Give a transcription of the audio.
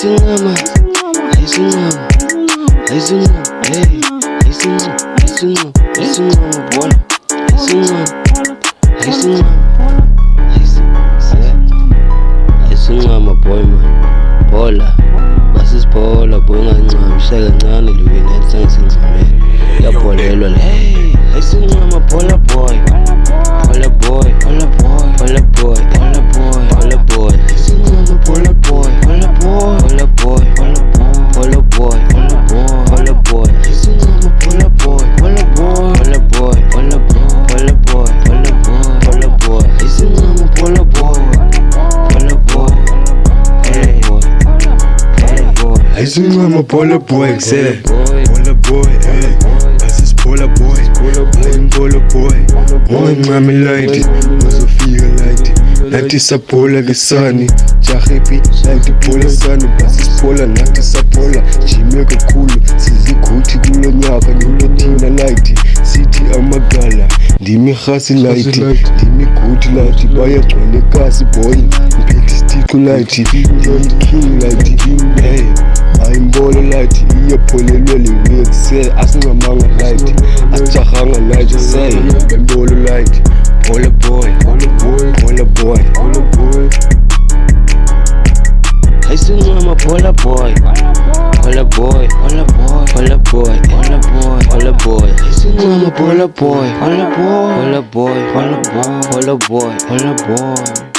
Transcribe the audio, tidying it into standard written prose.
Ayisincama, ayisincama, ayisincama, hey, ayisincama, ayisincama, ayisincama, bona, ayisincama, ayisincama, ayisincama, boy man, Phola, basisiphola boy, ungancami, shaya kancane liwini, yathi sengisencameni, yapholelwa le, hey, ayisincama, Phola boy, Phola boy, Phola boy, Phola boy, Phola boy, Phola boy, ayisincama, Phola boy, Phola boy, Phola boy, Phola boy, Phola boy, Phola boy, ayisincama, Phola boy, Phola boy, Phola boy, Phola boy, Phola boy, Phola boy, Phola boy, ayisincama, Phola boy, Phola boy, hey, Phola boy, ayisincama, Phola boy, say, Phola boy, hey, basis Phola boy, I'm Phola boy, ungancami light, uzofika light, nathi saphola ke sani, jahepi, nathi Phola sani, basis Phola, nathi saphola, jime kakhulu, siziguthi kulo nyaka, nilo thina light, sithi amagala, ndimi khasi light, ndimi guthi light, bayagcwale kasi boy, mphethe isitiqu light, ndimi king light, hey, ayimbolo light, iyapholelwe liwik, say, asingamanga light, asijahanga light, say, bembolo light, Phola boy, Phola boy, Phola boy, Phola boy, ayisincama, Phola boy, Phola boy, Phola boy, Phola boy, Phola boy, Phola boy, ayisincama, Phola boy, Phola boy, Phola boy, Phola boy, Phola boy, Phola boy.